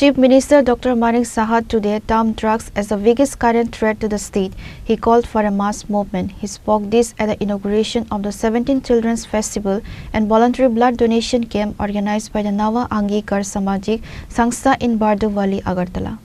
Chief Minister Dr. Manik Saha today termed drugs as the biggest current threat to the state. He called for a mass movement. He spoke this at the inauguration of the 17th Children's Festival and voluntary blood donation camp organized by the Nawa Angikar Samajik Sangstha in Barduvali, Agartala.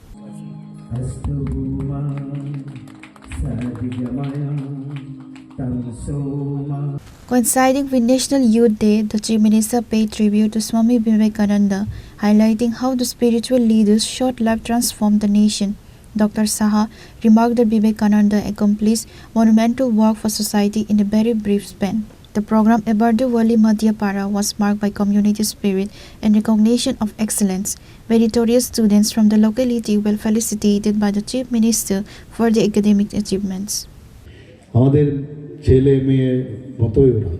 Coinciding with National Youth Day, the Chief Minister paid tribute to Swami Vivekananda, highlighting how the spiritual leader's short life transformed the nation. Dr. Saha remarked that Vivekananda accomplished monumental work for society in a very brief span. The program at Barduvali Madhyapara was marked by community spirit and recognition of excellence. Meritorious students from the locality were felicitated by the Chief Minister for their academic achievements. ছেলে মেয়ে মতোই ওরা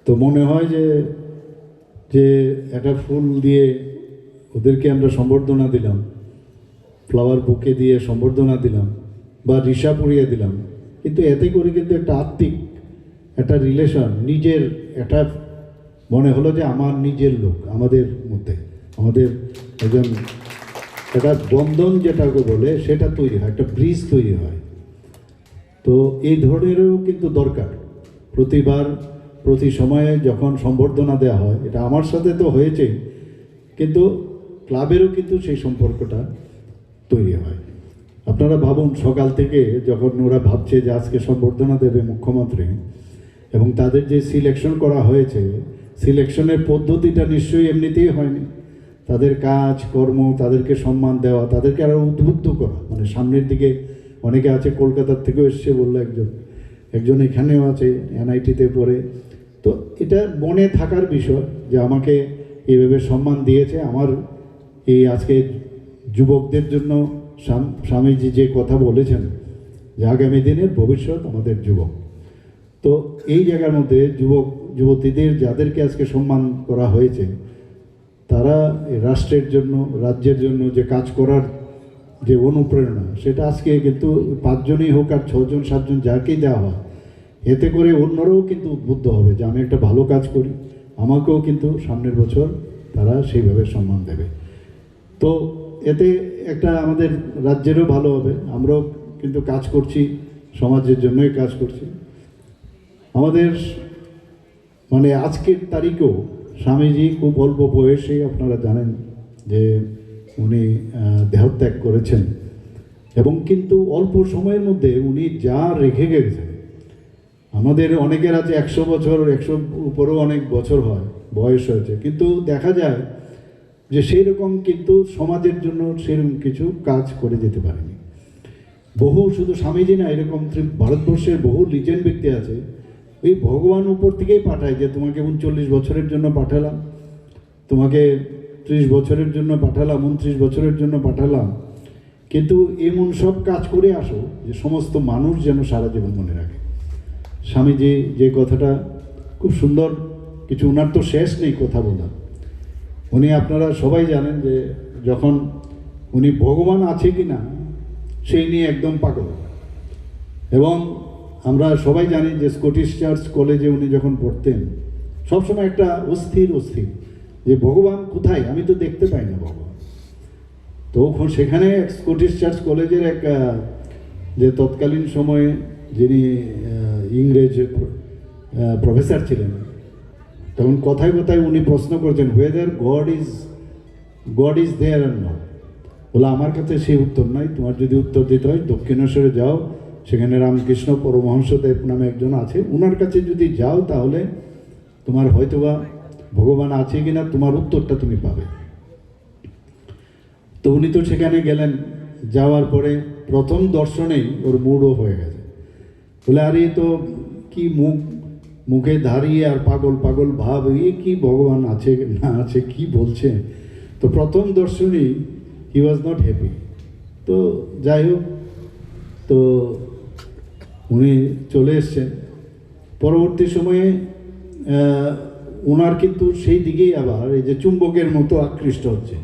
তো মনে হয় যে একটা ফুল দিয়ে ওদেরকে আমরা সম্বর্ধনা দিলাম, ফ্লাওয়ার বুকে দিয়ে সম্বর্ধনা দিলাম বা রিসা পরিয়ে দিলাম, কিন্তু এতে করে কিন্তু একটা আত্মিক একটা রিলেশন, নিজের একটা মনে হলো যে আমার নিজের লোক, আমাদের মধ্যে আমাদের একজন একটা বন্ধন যেটাকে বলে সেটা তৈরি হয়, একটা ব্রিজ তৈরি হয়। তো এই ধরনেরও কিন্তু দরকার। প্রতিবার প্রতি সময়ে যখন সম্বর্ধনা দেওয়া হয়, এটা আমার সাথে তো হয়েছেই, কিন্তু ক্লাবেরও কিন্তু সেই সম্পর্কটা তৈরি হয়। আপনারা ভাবুন, সকাল থেকে যখন ওরা ভাবছে যে আজকে সম্বর্ধনা দেবে মুখ্যমন্ত্রী এবং তাদের যে সিলেকশন করা হয়েছে, সিলেকশনের পদ্ধতিটা নিশ্চয়ই এমনিতেই হয়নি। তাদের কাজ কর্ম, তাদেরকে সম্মান দেওয়া, তাদেরকে আরও উদ্বুদ্ধ করা, মানে সামনের দিকে অনেকে আছে কলকাতার থেকেও এসছে বললো, একজন এখানেও আছে এনআইটিতে পড়ে। তো এটা মনে থাকার বিষয় যে আমাকে এইভাবে সম্মান দিয়েছে। আমার এই আজকে যুবকদের জন্য স্বামীজি যে কথা বলেছেন যে আগামী দিনের ভবিষ্যৎ আমাদের যুবক, তো এই জায়গার মধ্যে যুবতীদের যাদেরকে আজকে সম্মান করা হয়েছে, তারা রাষ্ট্রের জন্য, রাজ্যের জন্য যে কাজ করার যে অনুপ্রেরণা, সেটা আজকে কিন্তু 5 জনই হোক আর 6 জন 7 জন যাকেই দেওয়া হয়, এতে করে অন্যরাও কিন্তু উদ্বুদ্ধ হবে যে আমি একটা ভালো কাজ করি, আমাকেও কিন্তু সামনের বছর তারা সেইভাবে সম্মান দেবে। তো এতে একটা আমাদের রাজ্যেরও ভালো হবে, আমরাও কিন্তু কাজ করছি, সমাজের জন্যই কাজ করছি। আমাদের মানে আজকের তারিখেও স্বামীজি খুব অল্প বয়সে, আপনারা জানেন যে উনি দেহত্যাগ করেছেন, এবং কিন্তু অল্প সময়ের মধ্যে উনি যা রেখে গেছেন। আমাদের অনেকের আছে 100 বছর, 100 উপরেও অনেক বছর হয় বয়স হয়েছে, কিন্তু দেখা যায় যে সেই রকম কিন্তু সমাজের জন্য সেরকম কিছু কাজ করে যেতে পারেনি। বহু, শুধু স্বামীজি না, এরকম ভারতবর্ষের বহু লিজেন্ড ব্যক্তি আছে, ওই ভগবান উপর থেকেই পাঠায় যে তোমাকে 39 বছরের জন্য পাঠালাম, তোমাকে 30 বছরের জন্য পাঠালাম, 29 বছরের জন্য পাঠালাম, কিন্তু এমন সব কাজ করে আসো যে সমস্ত মানুষ যেন সারা জীবন মনে রাখে। স্বামীজি যে কথাটা খুব সুন্দর, কিছু ওনার তো শেষ নেই কথা বলা। উনি, আপনারা সবাই জানেন যে যখন উনি ভগবান আছে কি না সেই নিয়ে একদম পাগল, এবং আমরা সবাই জানি যে স্কটিশ চার্চ কলেজে উনি যখন পড়তেন সবসময় একটা অস্থির যে ভগবান কোথায়, আমি তো দেখতে পাই না ভগবান। তো সেখানে স্কটিশ চার্চ কলেজের এক যে তৎকালীন সময়ে যিনি ইংরেজ প্রফেসর ছিলেন, তখন কথায় উনি প্রশ্ন করছেন, whether God is there or not। বলে আমার কাছে সেই উত্তর নাই, তোমার যদি উত্তর দিতে হয় দক্ষিণেশ্বরে যাও, সেখানে রামকৃষ্ণ পরমহংসদেব নামে একজন আছে, ওনার কাছে যদি যাও তাহলে তোমার হয়তোবা ভগবান আছে কিনা তোমার উত্তরটা তুমি পাবে। তো উনি তো সেখানে গেলেন, যাওয়ার পরে প্রথম দর্শনেই ওর মুড অফ হয়ে গেছে। বলে আরে তো কি মুখে দাঁড়িয়ে আর পাগল ভাব, কি ভগবান আছে না আছে কি বলছে। তো প্রথম দর্শনেই হি ওয়াজ নট হ্যাপি। তো যাই হোক, তো উনি চলে এসছেন। পরবর্তী সময়ে ওনার কিন্তু সেই দিকেই আবার এই যে চুম্বকের মতো আকৃষ্ট হচ্ছে।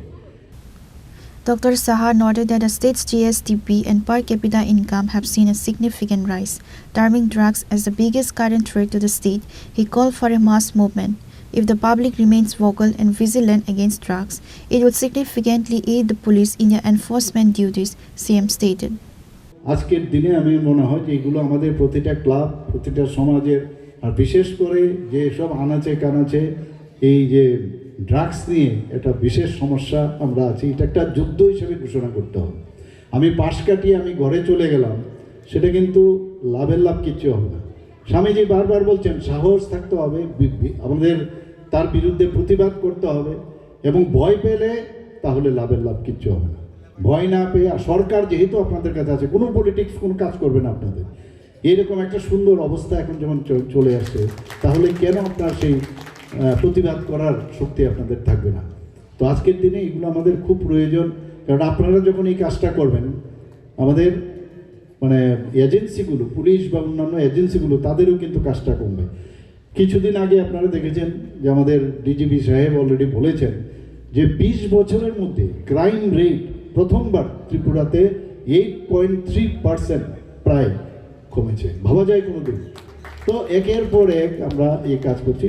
Dr. Saha noted that the state's GSDP and per capita income have seen a significant rise. Terming drugs as the biggest current threat to the state, he called for a mass movement. If the public remains vocal and vigilant against drugs, it will significantly aid the police in their enforcement duties, CM stated. আজকের দিনে আমি মনে হয় যে এগুলো আমাদের প্রতিটা club, প্রতিটা সমাজের, আর বিশেষ করে যে সব আনাচে কানাচে এই যে ড্রাগস নিয়ে একটা বিশেষ সমস্যা আমরা আছি, এটা একটা যুদ্ধ হিসেবে ঘোষণা করতে হবে। আমি পাশ কাটিয়ে আমি ঘরে চলে গেলাম, সেটা কিন্তু লাভের লাভ কিচ্ছু হবে না। স্বামীজি বারবার বলছেন সাহস থাকতে হবে, আমাদের তার বিরুদ্ধে প্রতিবাদ করতে হবে, এবং ভয় পেলে তাহলে লাভের লাভ কিচ্ছু হবে না। ভয় না পেয়ে, আর সরকার যেহেতু আপনাদের কাছে আছে, কোনো পলিটিক্স কোনো কাজ করবে না আপনাদের। এইরকম একটা সুন্দর অবস্থা এখন যেমন চলে আসছে, তাহলে কেন আপনার সেই প্রতিবাদ করার শক্তি আপনাদের থাকবে না? তো আজকের দিনে এগুলো আমাদের খুব প্রয়োজন, কারণ আপনারা যখন এই কাজটা করবেন, আমাদের মানে এজেন্সিগুলো, পুলিশ বা অন্যান্য এজেন্সিগুলো, তাদেরও কিন্তু কাজটা কমবে। কিছুদিন আগে আপনারা দেখেছেন যে আমাদের ডিজিপি সাহেব অলরেডি বলেছেন যে 20 বছরের মধ্যে ক্রাইম রেট প্রথমবার ত্রিপুরাতে 8.3% প্রায় কমেছে। ভাবা যায় কোনো দিন? তো একের পর এক আমরা এই কাজ করছি।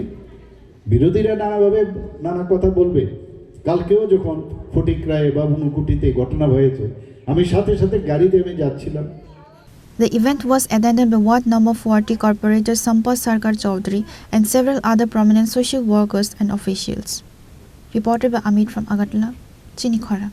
বিরোধীরা নানাভাবে নানা কথা বলবে। কালকেও যখন ফটিকরায় বা ঊনকোটিতে ঘটনা হয়েছে, আমি সাথে সাথে গাড়িতে আমি যাচ্ছিলাম। The event was attended by Ward Number 40 Corporator Sampal Sarkar Chaudhary and several other prominent social workers and officials. Reported by Amit from Agartala, Chinikhara.